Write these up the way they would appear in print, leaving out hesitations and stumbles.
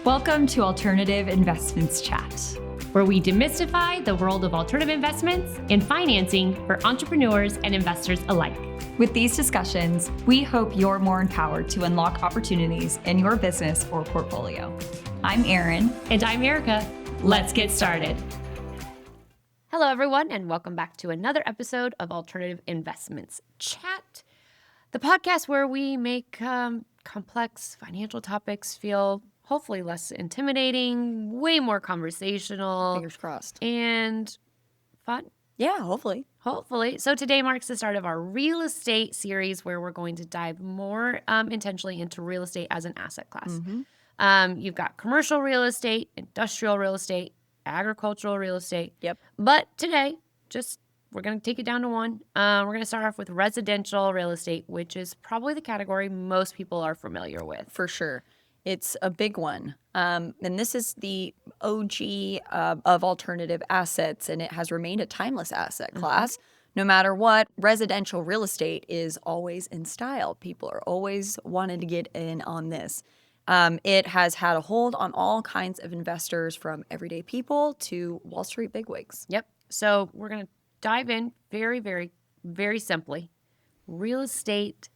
Welcome to Alternative Investments Chat, where we demystify the world of alternative investments and financing for entrepreneurs and investors alike. With these discussions, we hope you're more empowered to unlock opportunities in your business or portfolio. I'm Erin. And I'm Erica. Let's get started. Hello, everyone, and welcome back to another episode of Alternative Investments Chat, the podcast where we make complex financial topics feel hopefully less intimidating, way more conversational. Fingers crossed. And fun. Yeah, hopefully. Hopefully. So today marks the start of our real estate series where we're going to dive more intentionally into real estate as an asset class. You've got commercial real estate, industrial real estate, agricultural real estate. Yep. But today, we're going to take it down to one. We're going to start off with residential real estate, which is probably the category most people are familiar with. For sure. It's a big one. And this is the OG of alternative assets, and it has remained a timeless asset class. No matter what, residential real estate is always in style. People are always wanting to get in on this. It has had a hold on all kinds of investors from everyday people to Wall Street bigwigs. Yep. So we're going to dive in very, very, very simply. Real estate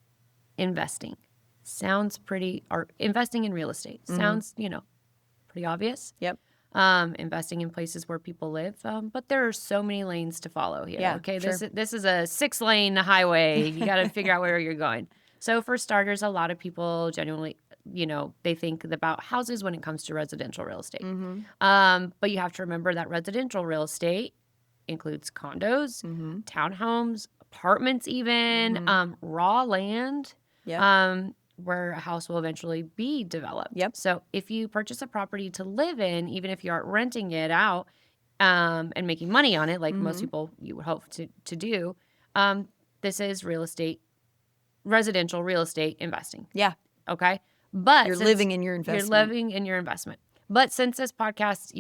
investing. Sounds pretty, or investing in real estate sounds, pretty obvious. Yep. Investing in places where people live. But there are so many lanes to follow here. Yeah, Okay. sure. This is a 6-lane highway. You got to figure out where you're going. So for starters, a lot of people genuinely, they think about houses when it comes to residential real estate. But you have to remember that residential real estate includes condos, townhomes, apartments even, raw land. Yeah. Where a house will eventually be developed. Yep. So if you purchase a property to live in, even if you aren't renting it out and making money on it, like most people you would hope to do, this is residential real estate investing. Yeah. Okay. But You're living in your investment. You're living in your investment. But since this podcast,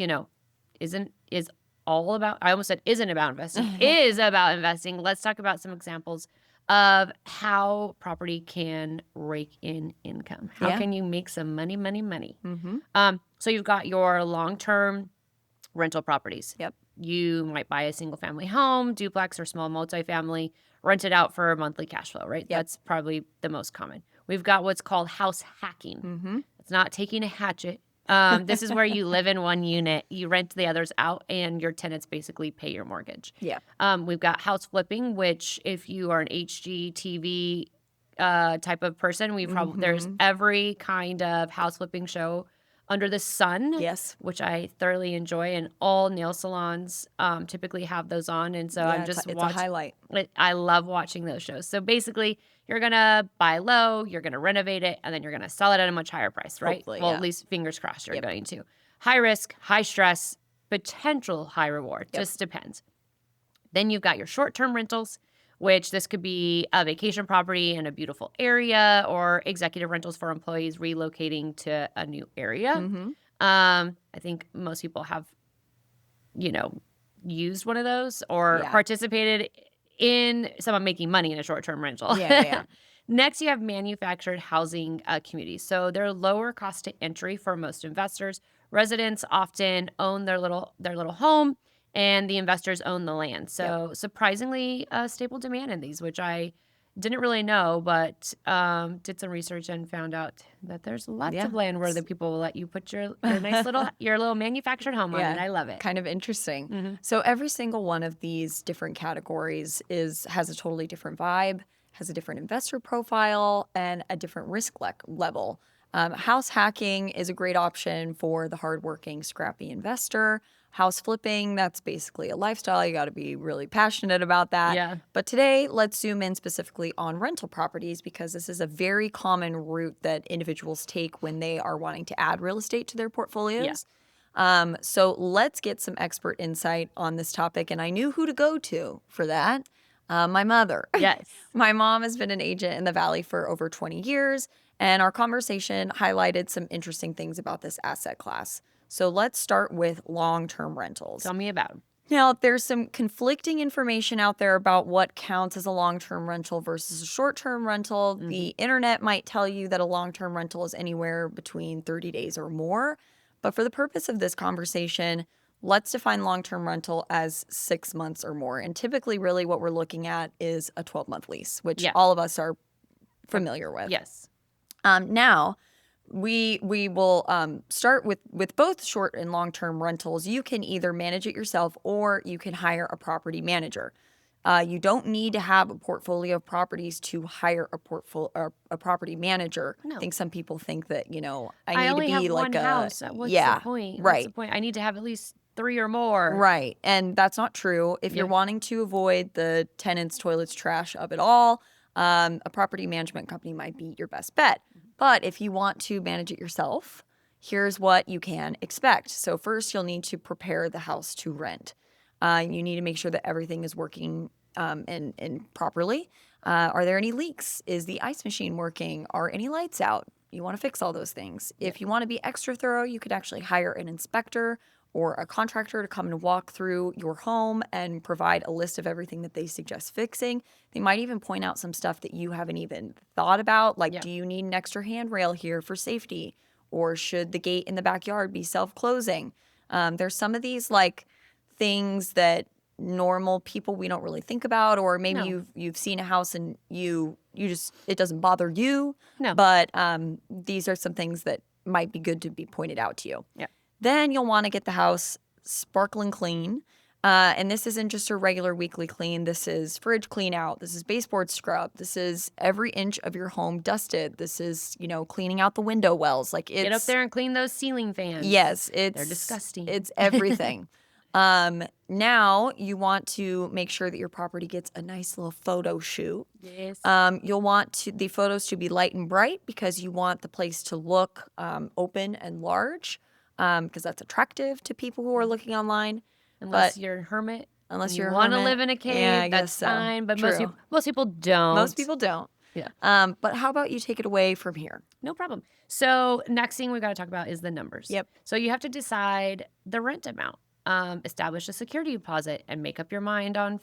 is all about, I almost said isn't about investing, is about investing, let's talk about some examples of how property can rake in income. How can you make some money? So you've got your long-term rental properties. Yep. You might buy a single-family home, duplex, or small multifamily, rent it out for monthly cash flow, right? Yep. That's probably the most common. We've got what's called house hacking. It's not taking a hatchet. This is where you live in one unit, you rent the others out, and your tenants basically pay your mortgage. Yeah. We've got house flipping, which if you are an HGTV type of person, there's every kind of house flipping show under the sun. Yes. Which I thoroughly enjoy, and all nail salons typically have those on, and so I'm just it's a highlight. I love watching those shows. So basically, you're going to buy low, you're going to renovate it, and then you're going to sell it at a much higher price, right? Hopefully, well, yeah. at least fingers crossed you're going to. High risk, high stress, potential high reward. Just depends. Then you've got your short-term rentals, which this could be a vacation property in a beautiful area or executive rentals for employees relocating to a new area. I think most people have, used one of those or participated in someone making money in a short-term rental. Yeah. Next, you have manufactured housing communities. So they're lower cost to entry for most investors. Residents often own their little home, and the investors own the land. So surprisingly stable demand in these, which I didn't really know, but did some research and found out that there's lots of land where the people will let you put your nice little manufactured home on it. I love it. Kind of interesting. So every single one of these different categories has a totally different vibe, has a different investor profile, and a different risk level. House hacking is a great option for the hardworking, scrappy investor. House flipping, that's basically a lifestyle. You got to be really passionate about that. Yeah. But today, let's zoom in specifically on rental properties because this is a very common route that individuals take when they are wanting to add real estate to their portfolios. So let's get some expert insight on this topic. And I knew who to go to for that. My mother. Yes. My mom has been an agent in the Valley for over 20 years. And our conversation highlighted some interesting things about this asset class. So let's start with long-term rentals. Tell me about them. Now, there's some conflicting information out there about what counts as a long-term rental versus a short-term rental. The internet might tell you that a long-term rental is anywhere between 30 days or more. But for the purpose of this conversation, let's define long-term rental as 6 months or more. And typically, really what we're looking at is a 12-month lease, which Yeah. all of us are familiar with. Yes. Now, we will start with both short and long-term rentals. You can either manage it yourself or you can hire a property manager. You don't need to have a portfolio of properties to hire a property manager. No. I think some people think that, I I need only to have be like one house. What's yeah, the point? What's right. the point? I need to have at least 3 or more. Right. And that's not true. If you're Yeah. wanting to avoid the tenants, toilets, trash of it all, a property management company might be your best bet. But if you want to manage it yourself, here's what you can expect. So first, you'll need to prepare the house to rent. You need to make sure that everything is working and properly. Are there any leaks? Is the ice machine working? Are any lights out? You want to fix all those things. If you want to be extra thorough, you could actually hire an inspector or a contractor to come and walk through your home and provide a list of everything that they suggest fixing. They might even point out some stuff that you haven't even thought about, like do you need an extra handrail here for safety? Or should the gate in the backyard be self-closing? There's some of these like things that normal people we don't really think about, or maybe No. you've seen a house and you just it doesn't bother you. No. But these are some things that might be good to be pointed out to you. Yeah. Then you'll want to get the house sparkling clean. And this isn't just a regular weekly clean. This is fridge clean out. This is baseboard scrub. This is every inch of your home dusted. This is, cleaning out the window wells. Like it's Get up there and clean those ceiling fans. Yes, They're disgusting. It's everything. Now you want to make sure that your property gets a nice little photo shoot. Yes. You'll want the photos to be light and bright because you want the place to look open and large because that's attractive to people who are looking online. Unless but- you're a hermit. Unless and you're you a want to hermit. live in a cave, Yeah, I that's guess so. fine. But True. most people don't. Most people don't. Yeah. But how about you take it away from here? No problem. So next thing we got to talk about is the numbers. Yep. So you have to decide the rent amount. Establish a security deposit and make up your mind on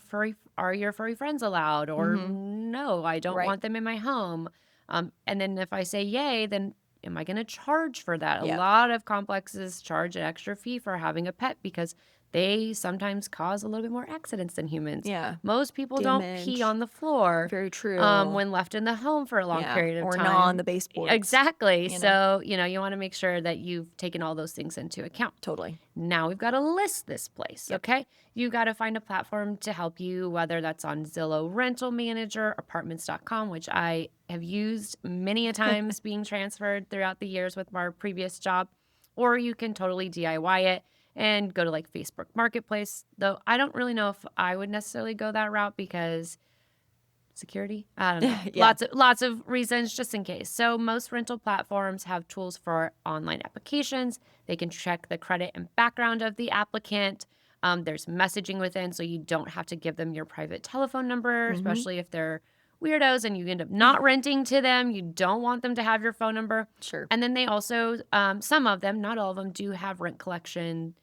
are your furry friends allowed or no, I don't Right. want them in my home. And then if I say yay, then am I going to charge for that? Yep. A lot of complexes charge an extra fee for having a pet because they sometimes cause a little bit more accidents than humans. Yeah. Most people don't pee Damage. on the floor Very true. when left in the home for a long period of or time. gnaw on the baseboards. Exactly. you know? So, you want to make sure that you've taken all those things into account. Totally. Now we've got to list this place, okay? You got to find a platform to help you, whether that's on Zillow Rental Manager, apartments.com, which I have used many a times being transferred throughout the years with our previous job, or you can totally DIY it and go to like Facebook Marketplace, though I don't really know if I would necessarily go that route because security, I don't know. Yeah. Lots of reasons just in case. So most rental platforms have tools for online applications. They can check the credit and background of the applicant. There's messaging within, so you don't have to give them your private telephone number, especially if they're weirdos and you end up not renting to them. You don't want them to have your phone number. Sure. And then they also, some of them, not all of them, do have rent collection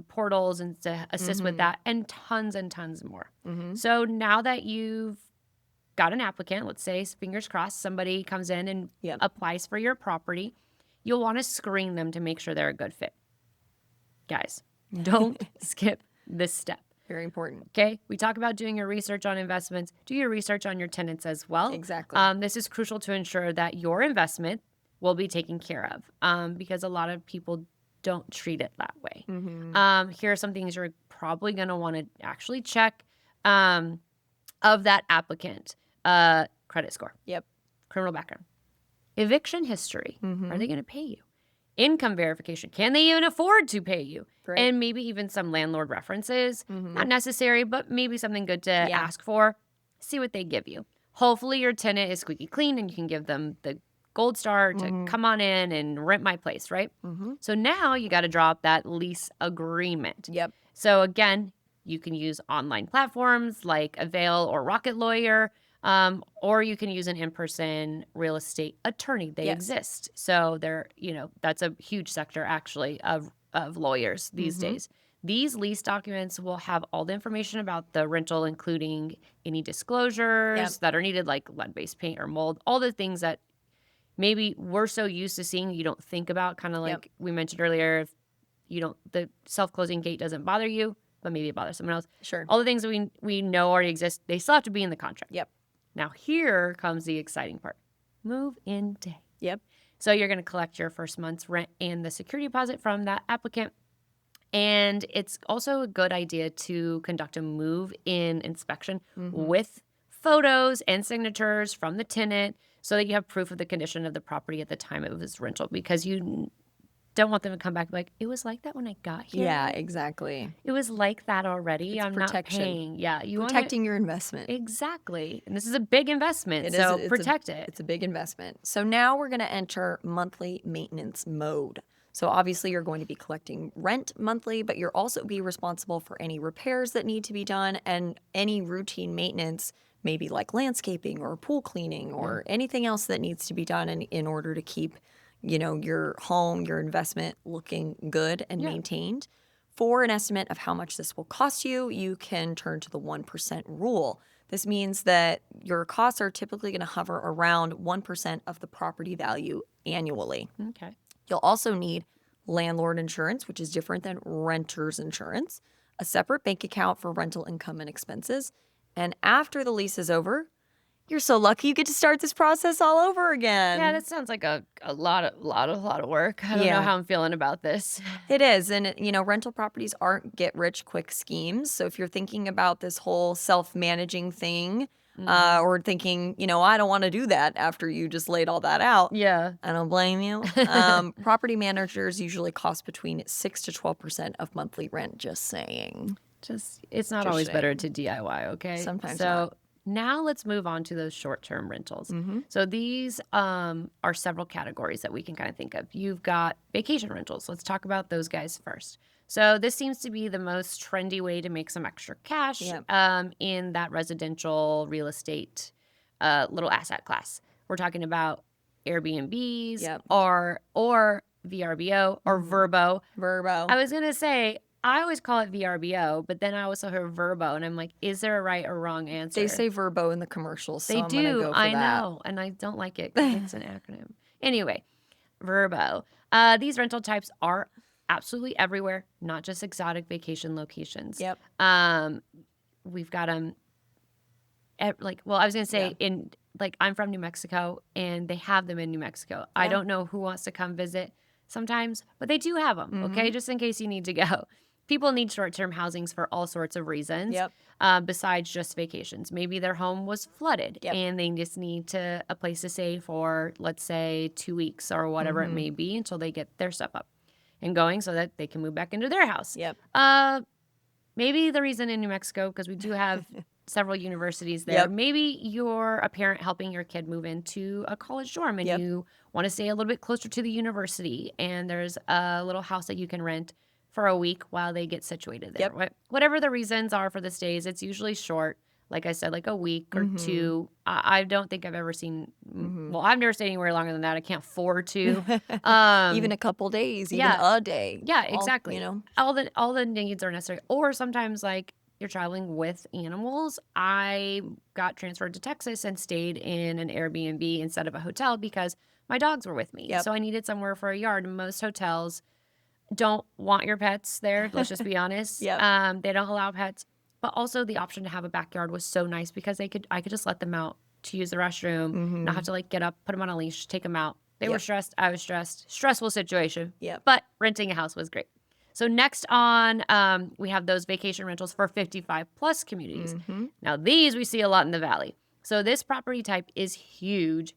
portals and to assist with that, and tons more. So now that you've got an applicant, let's say, fingers crossed, somebody comes in and applies for your property, you'll want to screen them to make sure they're a good fit. Guys, don't skip this step. Very important. Okay, we talk about doing your research on investments. Do your research on your tenants as well. Exactly. This is crucial to ensure that your investment will be taken care of because a lot of people don't treat it that way. Here are some things you're probably going to want to actually check of that applicant. Credit score. Yep. Criminal background. Eviction history. Are they going to pay you? Income verification. Can they even afford to pay you? Great. And maybe even some landlord references. Not necessary, but maybe something good to ask for. See what they give you. Hopefully your tenant is squeaky clean and you can give them the gold star to come on in and rent my place, right? So now you got to draw up that lease agreement. Yep. So again, you can use online platforms like Avail or Rocket Lawyer, or you can use an in-person real estate attorney. They exist. So they're, that's a huge sector actually of lawyers these days. These lease documents will have all the information about the rental, including any disclosures that are needed, like lead-based paint or mold, all the things that maybe we're so used to seeing you don't think about, kind of like we mentioned earlier, if you don't, the self-closing gate doesn't bother you, but maybe it bothers someone else. Sure. All the things that we know already exist, they still have to be in the contract. Yep. Now here comes the exciting part. Move-in day. Yep. So you're going to collect your first month's rent and the security deposit from that applicant. And it's also a good idea to conduct a move-in inspection with photos and signatures from the tenant so that you have proof of the condition of the property at the time of its rental, because you don't want them to come back like, it was like that when I got here. Yeah, exactly. It was like that already. It's I'm protection. not paying. Yeah, you Protecting your investment. Exactly. And this is a big investment, It so is. protect it. It's a big investment. So now we're going to enter monthly maintenance mode. So obviously you're going to be collecting rent monthly, but you're also be responsible for any repairs that need to be done and any routine maintenance, maybe like landscaping or pool cleaning or anything else that needs to be done in order to keep, your home, your investment looking good and maintained. For an estimate of how much this will cost you, you can turn to the 1% rule. This means that your costs are typically going to hover around 1% of the property value annually. Okay. You'll also need landlord insurance, which is different than renter's insurance, a separate bank account for rental income and expenses. And after the lease is over, you're so lucky you get to start this process all over again. Yeah, that sounds like a lot of work. I don't know how I'm feeling about this. It is. And, rental properties aren't get rich quick schemes. So if you're thinking about this whole self-managing thing or thinking, I don't want to do that after you just laid all that out. Yeah. I don't blame you. Property managers usually cost between 6 to 12% of monthly rent, just saying. It's not always better to DIY, okay? Sometimes So now let's move on to those short-term rentals. So these are several categories that we can kind of think of. You've got vacation rentals. Let's talk about those guys first. So this seems to be the most trendy way to make some extra cash in that residential real estate little asset class. We're talking about Airbnbs or VRBO or Verbo. I was going to say, I always call it VRBO, but then I also hear Verbo, and I'm like, is there a right or wrong answer? They say Verbo in the commercials, so they I'm do. gonna go for I that. know, and I don't like it 'cause it's an acronym. Anyway, Verbo. These rental types are absolutely everywhere, not just exotic vacation locations. Yep. We've got them. I was gonna say I'm from New Mexico, and they have them in New Mexico. I don't know who wants to come visit sometimes, but they do have them. Okay, just in case you need to go. People need short-term housings for all sorts of reasons. Besides just vacations. Maybe their home was flooded and they just need a place to stay for, let's say, 2 weeks or whatever it may be until they get their stuff up and going so that they can move back into their house. Maybe the reason in New Mexico, because we do have several universities there, maybe you're a parent helping your kid move into a college dorm and you want to stay a little bit closer to the university, and there's a little house that you can rent for a week while they get situated there. Whatever the reasons are for the stays, it's usually short. Like I said, like a week or two. I don't think I've ever seen, well, I've never stayed anywhere longer than that. I can't afford to. Even a couple days, even a day. Yeah, exactly. All the needs are necessary. Or sometimes like you're traveling with animals. I got transferred to Texas and stayed in an Airbnb instead of a hotel because my dogs were with me. So I needed somewhere for a yard. Most hotels don't want your pets there. Let's just be honest. They don't allow pets. But also the option to have a backyard was so nice because I could just let them out to use the restroom, not have to like get up, put them on a leash, take them out. They were stressed. I was stressed. Stressful situation. But renting a house was great. So next on, we have those vacation rentals for 55 plus communities. Now these we see a lot in the Valley. So this property type is huge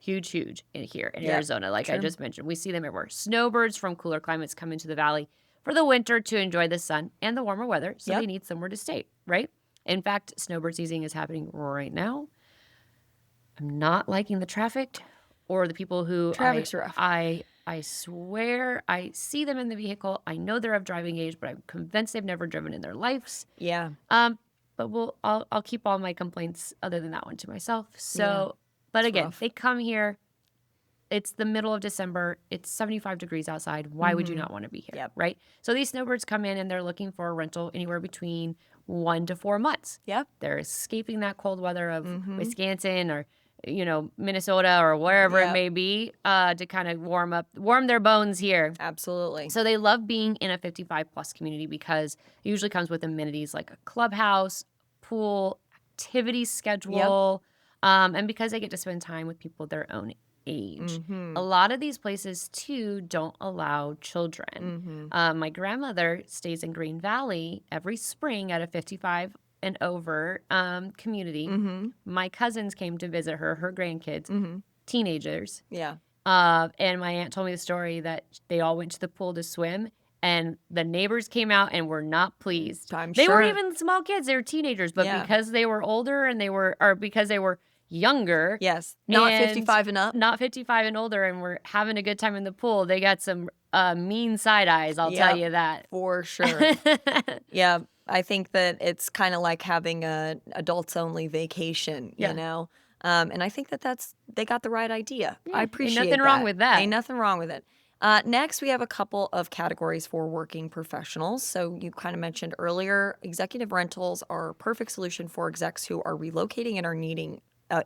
in here in Arizona. Like I just mentioned, we see them everywhere. Snowbirds from cooler climates come into the Valley for the winter to enjoy the sun and the warmer weather. So they need somewhere to stay, right? In fact, snowbird season is happening right now. I'm not liking the traffic or the people who Traffic's rough. I swear I see them in the vehicle. I know they're of driving age, but I'm convinced they've never driven in their lives. But I'll keep all my complaints other than that one to myself. So, but again, rough. they come here. It's the middle of December. It's 75 degrees outside. Why would you not want to be here, right? So these snowbirds come in and they're looking for a rental anywhere between 1 to 4 months. They're escaping that cold weather of Wisconsin or Minnesota or wherever it Yep. may be, to kind of warm their bones here. Absolutely. So they love being in a 55 plus community because it usually comes with amenities like a clubhouse, pool, activity schedule, and because they get to spend time with people their own age. A lot of these places too don't allow children. My grandmother stays in Green Valley every spring at a 55 and over community. My cousins came to visit her grandkids, teenagers. Yeah. And my aunt told me the story that they all went to the pool to swim, and the neighbors came out and were not pleased. I'm They sure. weren't even small kids; they were teenagers. But Yeah. because they were older and because they were younger, Yes. Not and 55 and up. not 55 and older, and were having a good time in the pool, they got some mean side eyes. I'll tell you that For sure. Yeah. I think that it's kind of like having a adults only vacation, Yeah. you know? And I think that they got the right idea. I ain't appreciate nothing wrong with that. Ain't nothing wrong with it. Next, we have a couple of categories for working professionals. So you kind of mentioned earlier, executive rentals are a perfect solution for execs who are relocating and are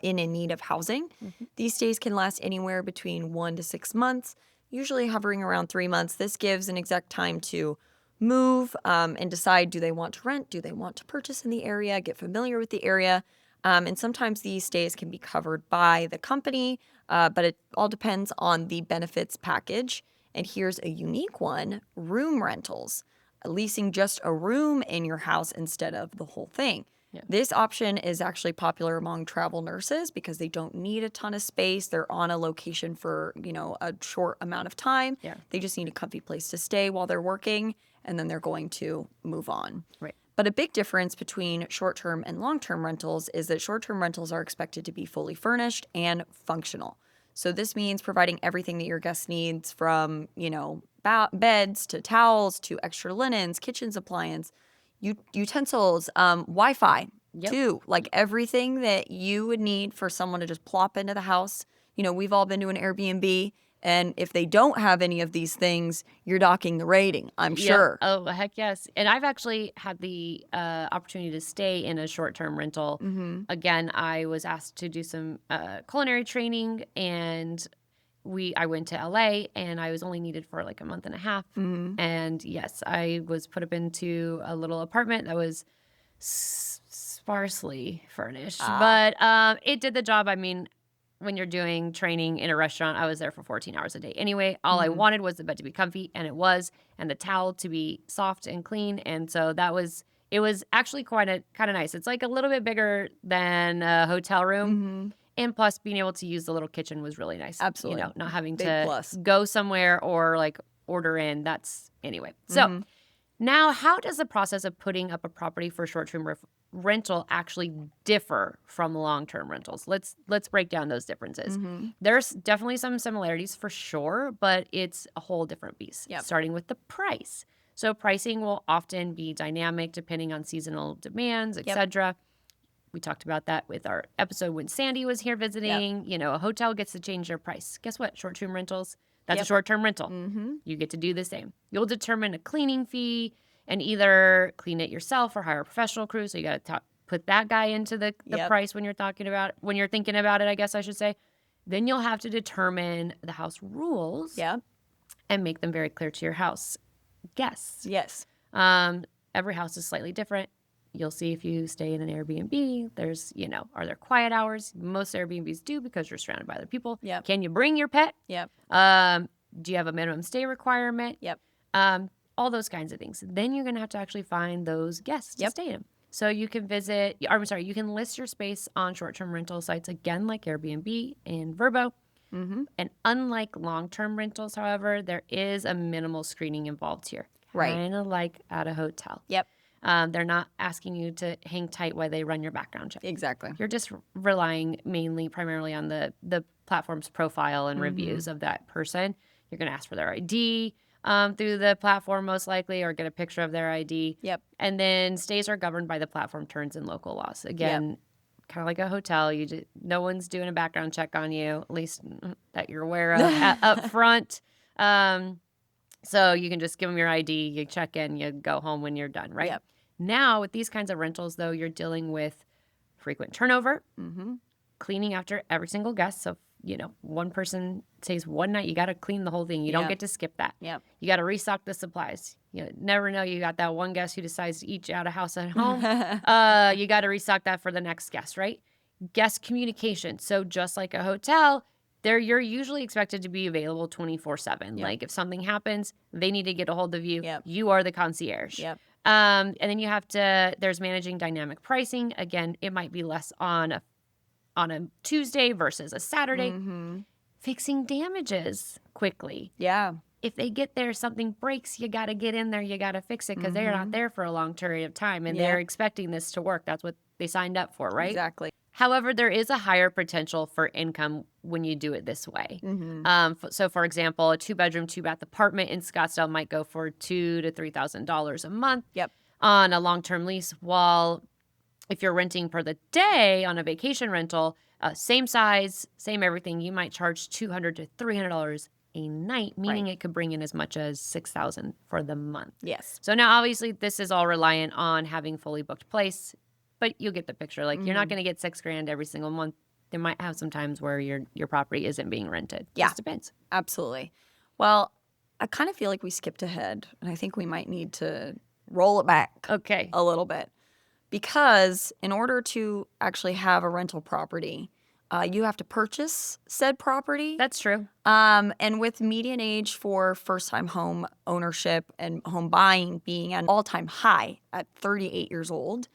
in need of housing. These stays can last anywhere between 1 to 6 months, usually hovering around 3 months. This gives an exec time to move and decide, do they want to rent? Do they want to purchase in the area? Get familiar with the area? And sometimes these stays can be covered by the company, but it all depends on the benefits package. And here's a unique one, room rentals, leasing just a room in your house instead of the whole thing. This option is actually popular among travel nurses because they don't need a ton of space. They're on a location for, a short amount of time. Yeah. They just need a comfy place to stay while they're working, and then they're going to move on. Right. But a big difference between short-term and long-term rentals is that short-term rentals are expected to be fully furnished and functional. So this means providing everything that your guest needs from, beds to towels to extra linens, kitchen appliance, utensils, Wi-Fi too. Like everything that you would need for someone to just plop into the house. We've all been to an Airbnb, and if they don't have any of these things, you're docking the rating, I'm sure. Oh, heck yes. And I've actually had the opportunity to stay in a short-term rental. Again, I was asked to do some culinary training, and I went to LA, and I was only needed for like a month and a half. And yes, I was put up into a little apartment that was sparsely furnished, but it did the job. I mean, when you're doing training in a restaurant, I was there for 14 hours a day. Anyway, all I wanted was the bed to be comfy, and it was, and the towel to be soft and clean. And so it was actually kind of nice. It's like a little bit bigger than a hotel room. And plus, being able to use the little kitchen was really nice. Absolutely. Not having Big to plus. go somewhere or like order in. Anyway. So now, how does the process of putting up a property for short-term rental actually differ from long-term rentals? Let's break down those differences. There's definitely some similarities for sure, but it's a whole different beast. Starting with the price. So pricing will often be dynamic depending on seasonal demands, etc. We talked about that with our episode when Sandy was here visiting. A hotel gets to change their price. Guess what? Short-term rentals, that's a short-term rental. You get to do the same. You'll determine a cleaning fee and either clean it yourself or hire a professional crew. So you got to put that guy into the price when you're thinking about it, I guess I should say. Then you'll have to determine the house rules and make them very clear to your house guests. Yes. Every house is slightly different. You'll see if you stay in an Airbnb, there's, are there quiet hours? Most Airbnbs do because you're surrounded by other people. Yep. Can you bring your pet? Yep. Do you have a minimum stay requirement? Yep. All those kinds of things. Then you're going to have to actually find those guests to stay in. So you can you can list your space on short-term rental sites, again, like Airbnb and Vrbo. And unlike long-term rentals, however, there is a minimal screening involved here. Right. Kind of like at a hotel. Yep. They're not asking you to hang tight while they run your background check. Exactly. You're just relying primarily on the platform's profile and reviews of that person. You're going to ask for their ID through the platform most likely, or get a picture of their ID. Yep. And then stays are governed by the platform terms and local laws. Again, kind of like a hotel. No one's doing a background check on you, at least that you're aware of up front. So you can just give them your ID, you check in, you go home when you're done, right? Now, with these kinds of rentals, though, you're dealing with frequent turnover, cleaning after every single guest. So, one person stays one night, you got to clean the whole thing. You don't get to skip that. Yep. You got to restock the supplies. You never know. You got that one guest who decides to eat you out of house at home. You got to restock that for the next guest, right? Guest communication. So just like a hotel, you're usually expected to be available 24/7. Yep. Like if something happens, they need to get a hold of you. Yep. You are the concierge. Yep. And then there's managing dynamic pricing. Again, it might be less on a Tuesday versus a Saturday. Mm-hmm. Fixing damages quickly. Yeah. If they get there, something breaks, you got to get in there, you got to fix it because they're not there for a long period of time and they're expecting this to work. That's what they signed up for, right? Exactly. However, there is a higher potential for income when you do it this way. So, for example, a 2-bedroom, 2-bath apartment in Scottsdale might go for $2,000 to $3,000 a month on a long-term lease, while if you're renting per the day on a vacation rental, same size, same everything, you might charge $200 to $300 a night, meaning it could bring in as much as $6,000 for the month. Yes. So now, obviously, this is all reliant on having fully booked place, but you'll get the picture. Like, you're not going to get $6,000 every single month. They might have some times where your property isn't being rented. Yeah. Just depends. Absolutely. Well, I kind of feel like we skipped ahead, and I think we might need to roll it back Okay. a little bit. Because in order to actually have a rental property, you have to purchase said property. That's true. And with median age for first-time home ownership and home buying being at an all-time high at 38 years old,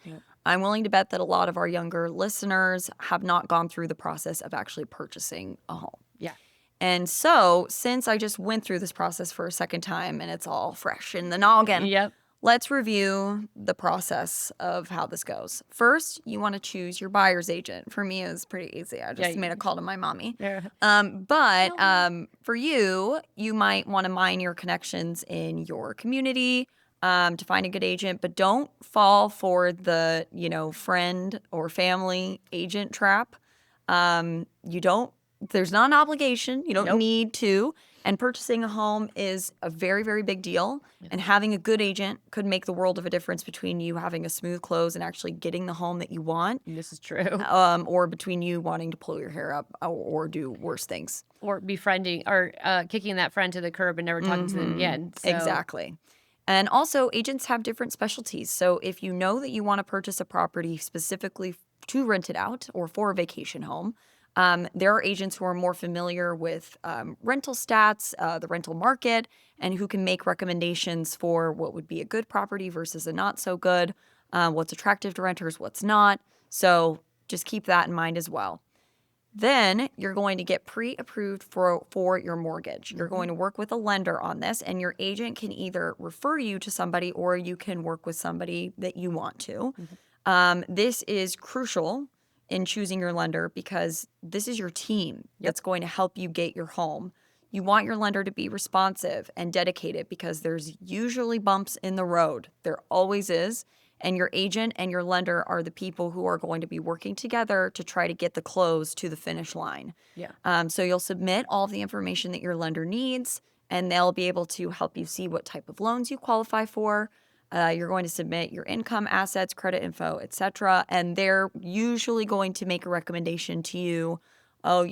I'm willing to bet that a lot of our younger listeners have not gone through the process of actually purchasing a home. Yeah. And so, since I just went through this process for a second time and it's all fresh in the noggin, Yep. let's review the process of how this goes. First, you want to choose your buyer's agent. For me, it was pretty easy. I just made a call to my mommy. Yeah. But for you, you might want to mine your connections in your community to find a good agent. But don't fall for the, friend or family agent trap. There's not an obligation. You don't need to. And purchasing a home is a very, very big deal. And having a good agent could make the world of a difference between you having a smooth close and actually getting the home that you want. This is true. Or between you wanting to pull your hair up or do worse things. Or befriending or kicking that friend to the curb and never talking to them again. So. Exactly. And also, agents have different specialties. So if you know that you want to purchase a property specifically to rent it out or for a vacation home, there are agents who are more familiar with rental stats, the rental market, and who can make recommendations for what would be a good property versus a not so good, what's attractive to renters, what's not. So just keep that in mind as well. Then you're going to get pre-approved for your mortgage. You're going to work with a lender on this, and your agent can either refer you to somebody or you can work with somebody that you want to. This is crucial in choosing your lender because this is your team that's going to help you get your home. You want your lender to be responsive and dedicated because there's usually bumps in the road. There always is. And your agent and your lender are the people who are going to be working together to try to get the close to the finish line. So you'll submit all of the information that your lender needs, and they'll be able to help you see what type of loans you qualify for. You're going to submit your income, assets, credit info, etc. And they're usually going to make a recommendation to you. Oh,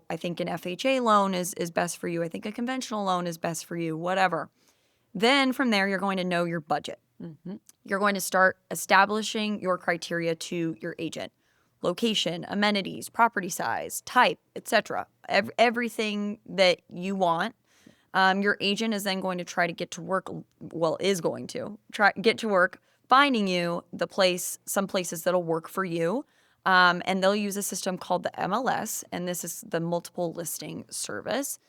I think an FHA loan is best for you. I think a conventional loan is best for you, whatever. Then from there, you're going to know your budget. You're going to start establishing your criteria to your agent. Location, amenities, property size, type, etc. Everything that you want. Your agent is then going to try to get to work, get to work finding you some places that'll work for you. And they'll use a system called the MLS, and this is the multiple listing service.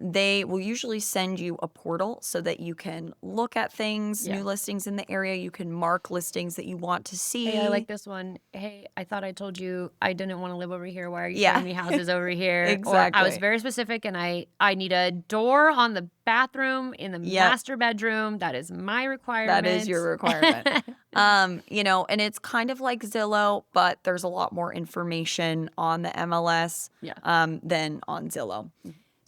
They will usually send you a portal so that you can look at things, new listings in the area. You can mark listings that you want to see. Hey, I like this one. Hey, I thought I told you I didn't want to live over here. Why are you showing me houses over here? Exactly. Or I was very specific, and I need a door on the bathroom in the master bedroom. That is my requirement. That is your requirement. And it's kind of like Zillow, but there's a lot more information on the MLS than on Zillow.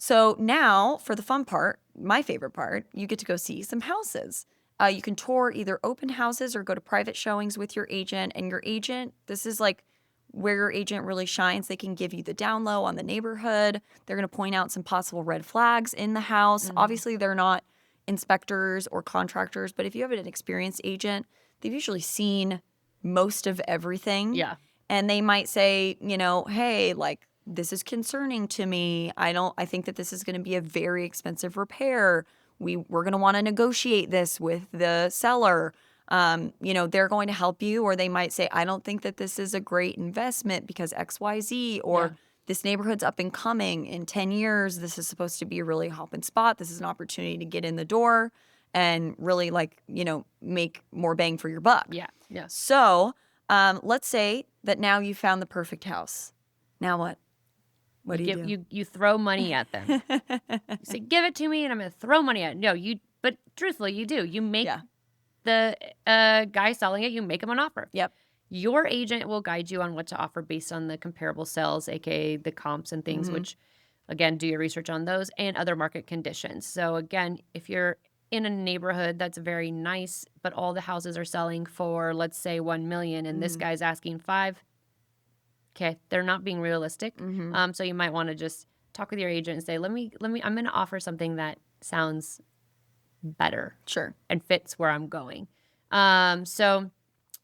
So now for the fun part, my favorite part, you get to go see some houses. You can tour either open houses or go to private showings with your agent. And your agent, this is like where your agent really shines. They can give you the down low on the neighborhood. They're going to point out some possible red flags in the house. Obviously, they're not inspectors or contractors, but if you have an experienced agent, they've usually seen most of everything. Yeah. And they might say, hey, like, this is concerning to me. I think that this is going to be a very expensive repair. We're going to want to negotiate this with the seller. They're going to help you, or they might say, I don't think that this is a great investment because XYZ, or this neighborhood's up and coming in 10 years. This is supposed to be a really hopping spot. This is an opportunity to get in the door and really make more bang for your buck. Yeah. Yeah. So let's say that now you found the perfect house. Now what? What do you do? You throw money at them. You say, give it to me and I'm going to throw money at it. No, but truthfully, you do. You make the guy selling it, you make him an offer. Yep. Your agent will guide you on what to offer based on the comparable sales, aka the comps and things, which, again, do your research on those and other market conditions. So again, if you're in a neighborhood that's very nice, but all the houses are selling for, let's say, 1 million, and this guy's asking 5, okay, they're not being realistic. So you might want to just talk with your agent and say, let me, I'm going to offer something that sounds better. Sure. And fits where I'm going. So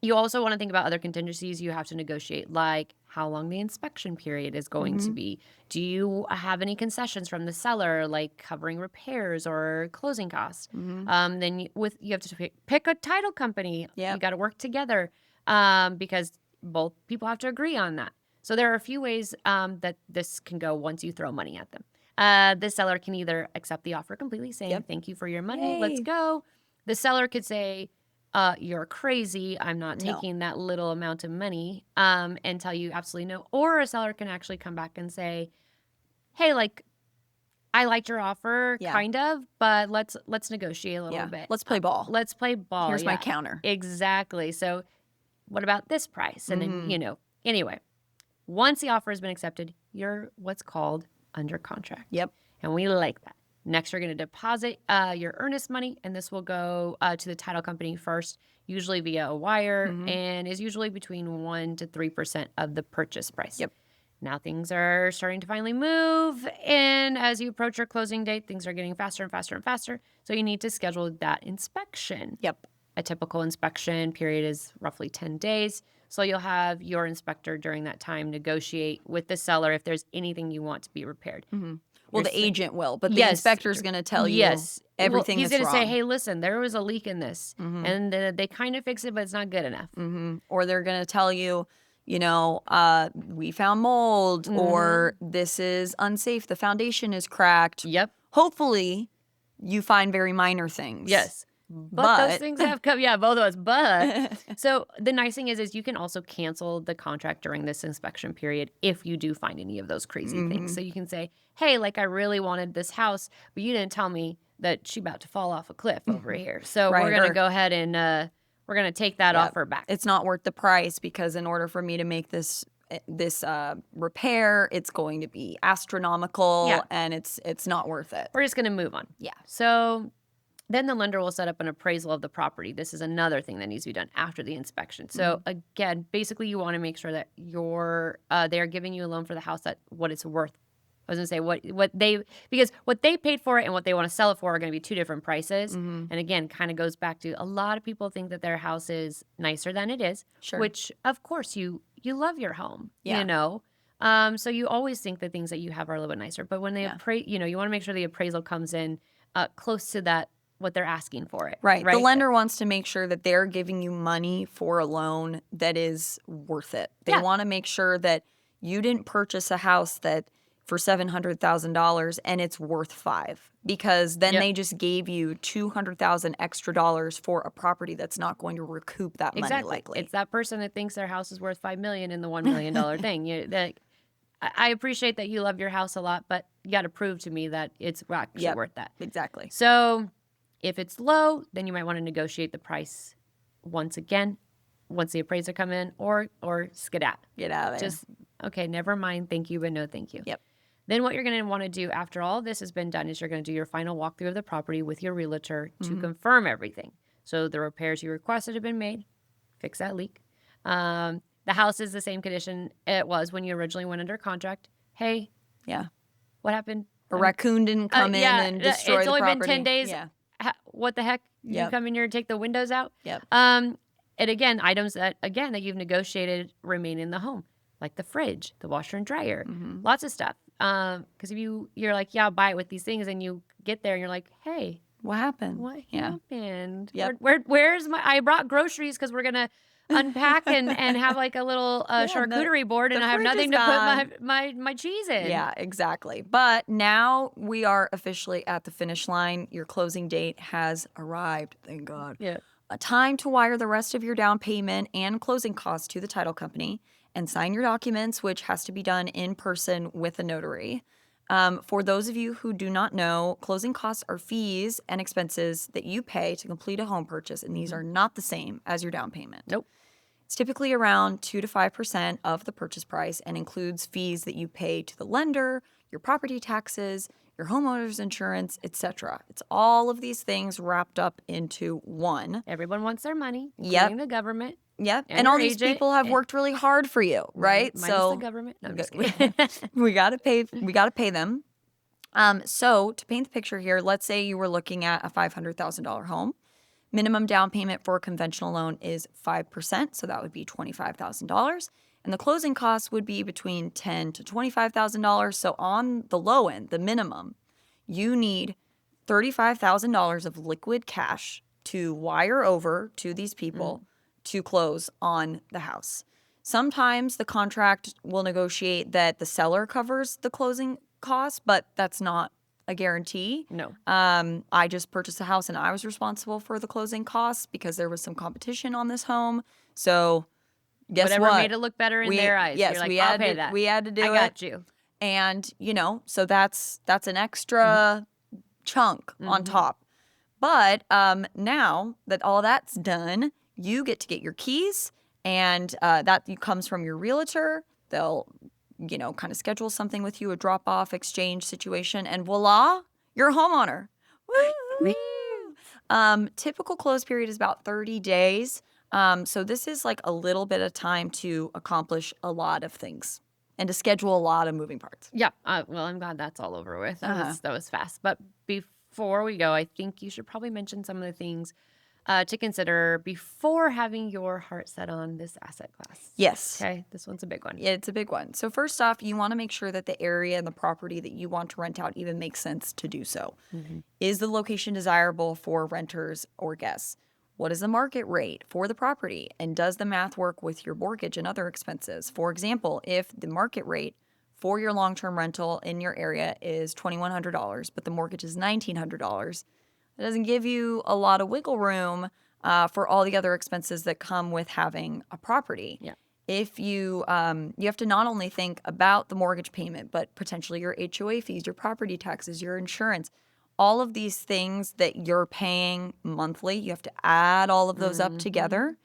you also want to think about other contingencies you have to negotiate, like how long the inspection period is going to be. Do you have any concessions from the seller, like covering repairs or closing costs? Then you have to pick a title company. Yep. You got to work together because both people have to agree on that. So there are a few ways that this can go once you throw money at them. The seller can either accept the offer completely, saying, thank you for your money, let's go. The seller could say, you're crazy, I'm not taking that little amount of money, and tell you absolutely no. Or a seller can actually come back and say, hey, I liked your offer, kind of, but let's negotiate a little bit. Let's play ball. Let's play ball. Here's my counter. Exactly. So what about this price? And then, anyway, once the offer has been accepted, you're what's called under contract. Yep. And we like that. Next, you're going to deposit your earnest money, and this will go to the title company first, usually via a wire, and is usually between 1 to 3% of the purchase price. Yep. Now things are starting to finally move, and as you approach your closing date, things are getting faster and faster and faster, so you need to schedule that inspection. Yep. A typical inspection period is roughly 10 days, so you'll have your inspector during that time negotiate with the seller if there's anything you want to be repaired. Well, the agent will, but the inspector's going to tell you everything he's that's going to wrong. say, hey, listen, there was a leak in this, and they kind of fix it, but it's not good enough. Or they're going to tell you, we found mold, or this is unsafe, the foundation is cracked. Yep. Hopefully, you find very minor things. Yes. But those things have come, both of us. But so the nice thing is you can also cancel the contract during this inspection period if you do find any of those crazy things. So you can say, hey, I really wanted this house, but you didn't tell me that she's about to fall off a cliff over here. So we're going to go ahead and we're going to take that offer back. It's not worth the price because in order for me to make this repair, it's going to be astronomical and it's not worth it. We're just going to move on. Yeah. So then the lender will set up an appraisal of the property. This is another thing that needs to be done after the inspection. So again, basically you want to make sure that they're giving you a loan for the house at what it's worth. I was going to say because what they paid for it and what they want to sell it for are going to be two different prices. And again, kind of goes back to a lot of people think that their house is nicer than it is, which of course you love your home, so you always think the things that you have are a little bit nicer. But when they you want to make sure the appraisal comes in close to that, what they're asking for it. Right. The lender wants to make sure that they're giving you money for a loan that is worth it. They want to make sure that you didn't purchase a house that for $700,000 and it's worth $5 because then they just gave you $200,000 extra dollars for a property that's not going to recoup that money likely. It's that person that thinks their house is worth $5 million in the $1 million thing. I appreciate that you love your house a lot, but you got to prove to me that it's actually worth that. Exactly. So if it's low, then you might want to negotiate the price once again, once the appraiser come in, or skedat. Get out of there. Just, okay, never mind, thank you, but no thank you. Yep. Then what you're going to want to do after all this has been done is you're going to do your final walkthrough of the property with your realtor to confirm everything. So the repairs you requested have been made, fix that leak. The house is the same condition it was when you originally went under contract. Hey, Yeah. what happened? A raccoon didn't come in and destroy it's the only property. been 10 days. Yeah. What the heck? You Yep. come in here and take the windows out? Yep. And again, items that you've negotiated remain in the home, like the fridge, the washer and dryer, lots of stuff. Because if you're like, yeah, I'll buy it with these things, and you get there and you're like, hey, What happened? what Yeah. happened? Yep. Where's my? I brought groceries because we're gonna unpack and have like a little Yeah, charcuterie board, and the I have fridge is nothing to gone. put my cheese in. Yeah, exactly. But now we are officially at the finish line. Your closing date has arrived. Thank God. Yeah. A time to wire the rest of your down payment and closing costs to the title company and sign your documents, which has to be done in person with a notary. For those of you who do not know, closing costs are fees and expenses that you pay to complete a home purchase, and these are not the same as your down payment. Nope. It's typically around 2 to 5% of the purchase price and includes fees that you pay to the lender, your property taxes, your homeowner's insurance, etc. It's all of these things wrapped up into one. Everyone wants their money, Yep. including the government. Yep. And And all your these agent, people have worked really hard for you, right? Minus the government. No, I'm just we kidding. we gotta pay them. So to paint the picture here, let's say you were looking at a $500,000 home. Minimum down payment for a conventional loan is 5%, so that would be $25,000. And the closing costs would be between $10,000 to $25,000. So on the low end, the minimum, you need $35,000 of liquid cash to wire over to these people to close on the house. Sometimes the contract will negotiate that the seller covers the closing costs, but that's not a guarantee. No. I just purchased a house and I was responsible for the closing costs because there was some competition on this home. So guess Whatever what? made it look better in their eyes. Yes, You're like, we I'll had pay to, that. we had to do I it. got you. And, so that's an extra chunk on top. But now that all that's done, you get to get your keys, and that comes from your realtor. They'll, kind of schedule something with you, a drop-off exchange situation, and voila, you're a homeowner. Woo! Typical close period is about 30 days. So this is like a little bit of time to accomplish a lot of things and to schedule a lot of moving parts. Yeah. Well, I'm glad that's all over with. That was fast. But before we go, I think you should probably mention some of the things to consider before having your heart set on this asset class. Yes. Okay. This one's a big one. Yeah, it's a big one. So first off, you want to make sure that the area and the property that you want to rent out even makes sense to do so. Is the location desirable for renters or guests? What is the market rate for the property? And does the math work with your mortgage and other expenses? For example, if the market rate for your long-term rental in your area is $2,100, but the mortgage is $1,900, it doesn't give you a lot of wiggle room for all the other expenses that come with having a property. Yeah. If you have to not only think about the mortgage payment, but potentially your HOA fees, your property taxes, your insurance, all of these things that you're paying monthly, you have to add all of those up together.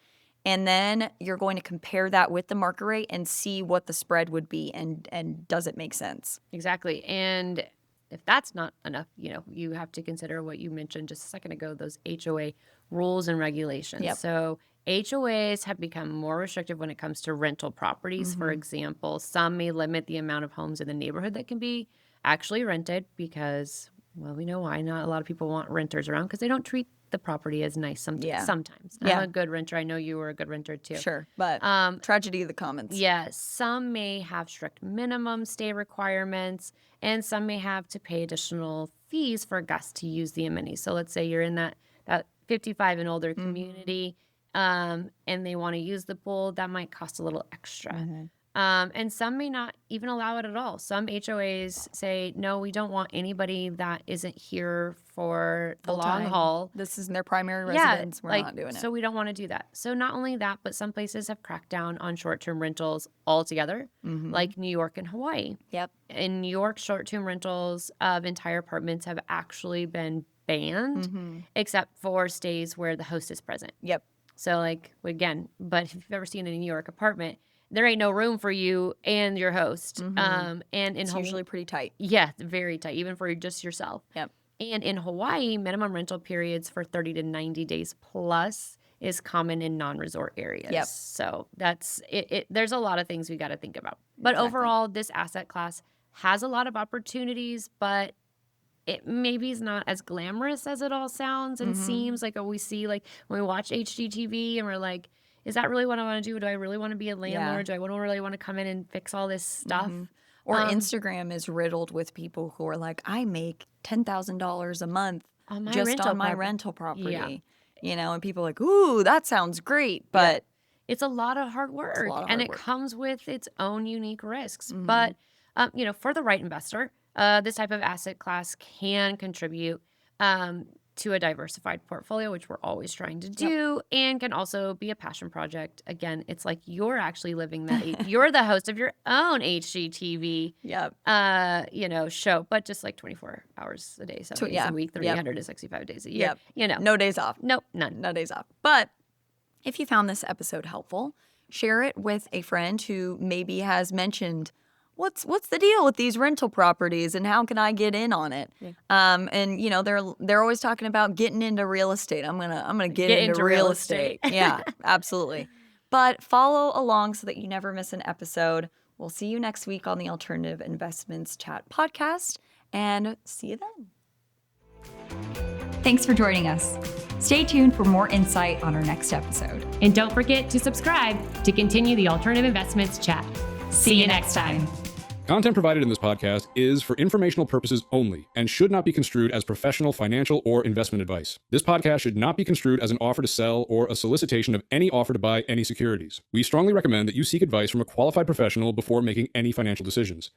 And then you're going to compare that with the market rate and see what the spread would be and does it make sense? Exactly. And if that's not enough, you have to consider what you mentioned just a second ago, those HOA rules and regulations. Yep. So HOAs have become more restrictive when it comes to rental properties. For example, some may limit the amount of homes in the neighborhood that can be actually rented because, well, we know why. Not a lot of people want renters around because they don't treat the property as nice sometimes. Yeah. I'm a good renter. I know you were a good renter too. Sure, but tragedy of the commons. Yeah, some may have strict minimum stay requirements, and some may have to pay additional fees for guests to use the amenities. So let's say you're in that 55 and older community, and they want to use the pool, that might cost a little extra. And some may not even allow it at all. Some HOAs say, no, we don't want anybody that isn't here for the long haul. This isn't their primary residence. We're not doing it. So we don't want to do that. So not only that, but some places have cracked down on short-term rentals altogether, like New York and Hawaii. Yep. In New York, short-term rentals of entire apartments have actually been banned, except for stays where the host is present. Yep. So but if you've ever seen a New York apartment, there ain't no room for you and your host. And It's usually pretty tight. Yeah, very tight, even for just yourself. Yep. And in Hawaii, minimum rental periods for 30 to 90 days plus is common in non-resort areas. Yep. So that's it. There's a lot of things we got to think about. But Exactly. overall, this asset class has a lot of opportunities, but it maybe is not as glamorous as it all sounds and seems. Like we see, like when we watch HGTV and we're like, is that really what I want to do? Do I really want to be a landlord? Do I really want to come in and fix all this stuff? Or Instagram is riddled with people who are like, I make $10,000 a month On my just rental on my property." rental property. Yeah. You know, and people are like, ooh, that sounds great. But It's a lot of hard work, lot of and hard it work. comes with its own unique risks. But for the right investor, this type of asset class can contribute to a diversified portfolio, which we're always trying to do, and can also be a passion project. Again, it's like you're actually living that. You're the host of your own HGTV, show, but just like 24 hours a day, 7 days a week, 365 days a year. No days off. Nope, none. No days off. But if you found this episode helpful, share it with a friend who maybe has mentioned, what's the deal with these rental properties and how can I get in on it? They're always talking about getting into real estate. I'm gonna get into real estate. Yeah, absolutely. But follow along so that you never miss an episode. We'll see you next week on the Alternative Investments Chat podcast, and see you then. Thanks for joining us. Stay tuned for more insight on our next episode. And don't forget to subscribe to continue the Alternative Investments Chat. See you next time. Content provided in this podcast is for informational purposes only and should not be construed as professional, financial, or investment advice. This podcast should not be construed as an offer to sell or a solicitation of any offer to buy any securities. We strongly recommend that you seek advice from a qualified professional before making any financial decisions.